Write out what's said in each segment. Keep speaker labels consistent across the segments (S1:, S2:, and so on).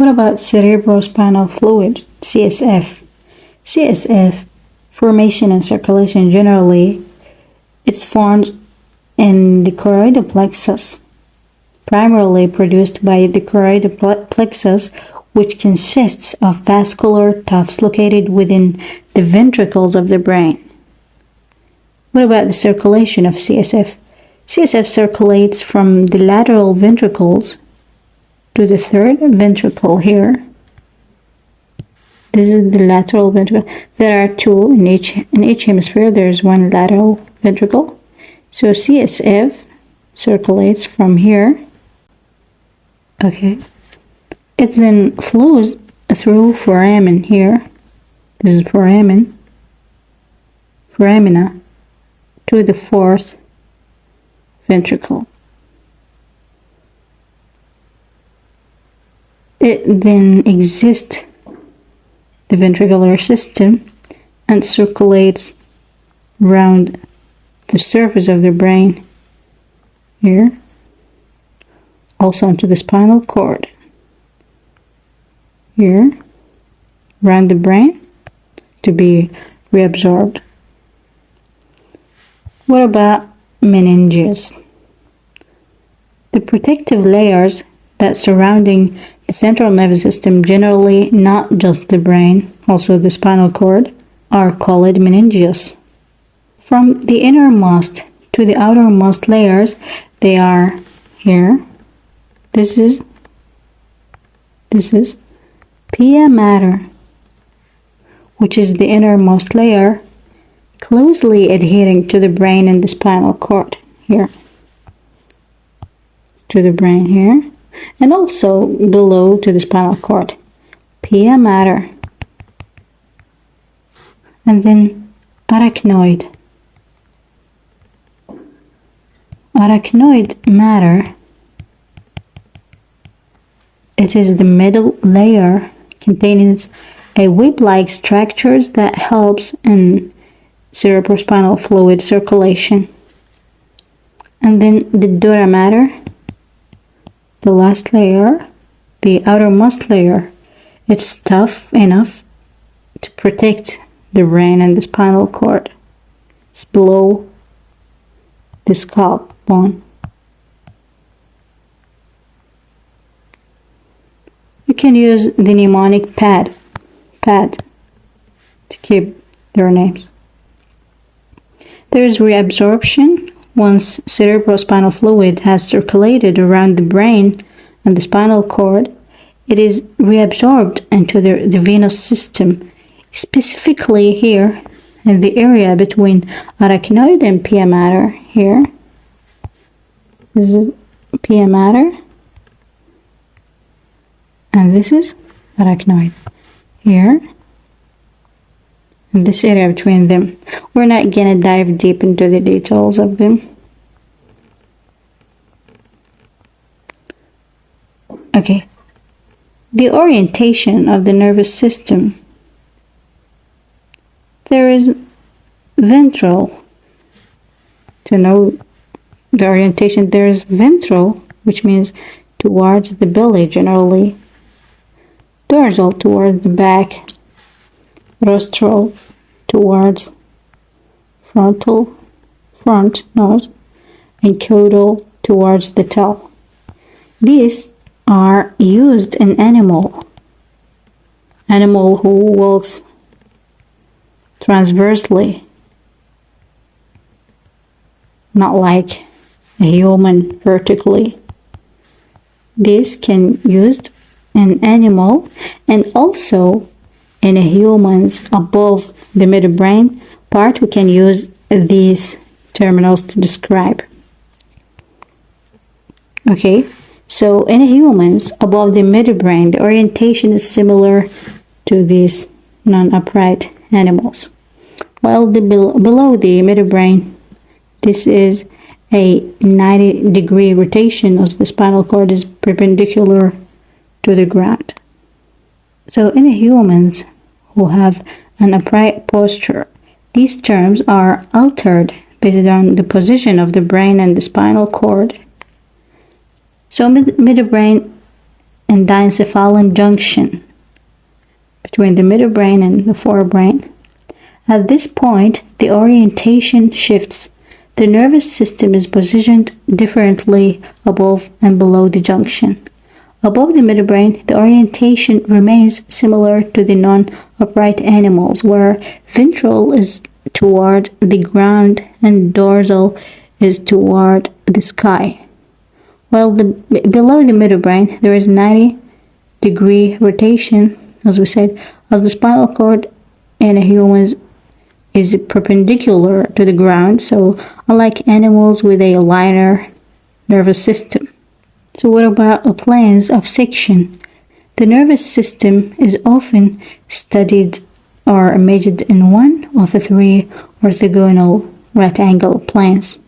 S1: What about cerebrospinal fluid, CSF? CSF, formation and circulation generally, it's formed in the choroidal plexus, primarily produced by the choroidal plexus, which consists of vascular tufts located within the ventricles of the brain. What about the circulation of CSF? CSF circulates from the lateral ventricles to the third ventricle here. This is the lateral ventricle. There are two in each hemisphere. There is one lateral ventricle. So CSF circulates from here. Okay. It then flows through foramen here. This is foramina to the fourth ventricle. It then exits the ventricular system and circulates around the surface of the brain here, also into the spinal cord here, around the brain to be reabsorbed. What about meninges? The protective layers that surrounding the central nervous system, generally not just the brain, also the spinal cord, are called meninges. From the innermost to the outermost layers, they are here. This is pia mater, which is the innermost layer, closely adhering to the brain and the spinal cord here, to the brain here, and also below to the spinal cord, pia mater. And then arachnoid matter. It is the middle layer containing a whip-like structures that helps in cerebrospinal fluid circulation. And then the dura mater, the last layer, the outermost layer, it's tough enough to protect the brain and the spinal cord. It's below the scalp bone. You can use the mnemonic PAD to keep their names. There is reabsorption. Once cerebrospinal fluid has circulated around the brain and the spinal cord, it is reabsorbed into the venous system, specifically here in the area between arachnoid and pia mater here. This is pia mater, and this is arachnoid here. In this area between them. We're not gonna dive deep into the details of them. Okay. The orientation of the nervous system. There is ventral. To know the orientation, there is ventral, which means towards the belly generally. Dorsal towards the back. Rostral towards front nose, and caudal towards the tail. These are used in animal who walks transversely, not like a human vertically. This can used in animal and also in humans above the midbrain part. We can use these terminals to describe. Okay, so in humans above the midbrain, the orientation is similar to these non-upright animals. While below the midbrain, this is a 90-degree rotation as the spinal cord is perpendicular to the ground. So in humans who have an upright posture, these terms are altered based on the position of the brain and the spinal cord. So midbrain and diencephalon junction between the midbrain and the forebrain. At this point, the orientation shifts. The nervous system is positioned differently above and below the junction. Above the midbrain, the orientation remains similar to the non-upright animals, where ventral is toward the ground and dorsal is toward the sky. While below the midbrain, there is 90-degree rotation, as we said, as the spinal cord in humans is perpendicular to the ground, so unlike animals with a linear nervous system. So what about plans of section? The nervous system is often studied or measured in one of the three orthogonal right-angle planes.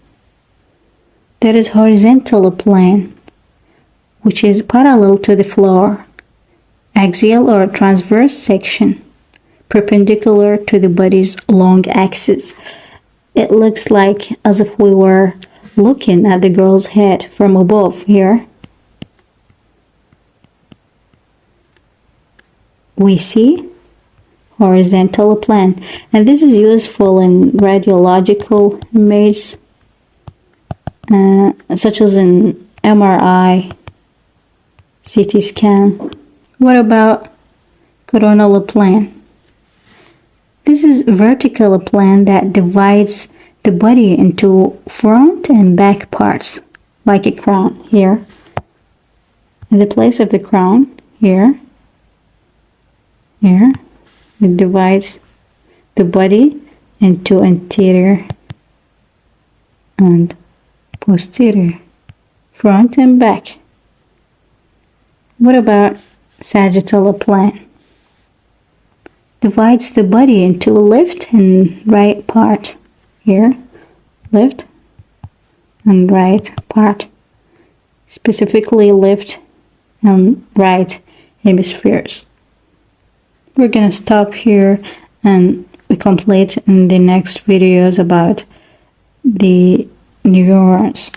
S1: There is horizontal plane, which is parallel to the floor, axial or transverse section, perpendicular to the body's long axis. It looks like as if we were looking at the girl's head from above here. We see horizontal plane, and this is useful in radiological images, such as in MRI, CT scan. What about coronal plane? This is vertical plane that divides the body into front and back parts, like a crown here. In the place of the crown, here, it divides the body into anterior and posterior, front and back. What about sagittal plane? Divides the body into left and right part. Here, left and right part, specifically left and right hemispheres. We're gonna stop here and we complete in the next videos about the neurons.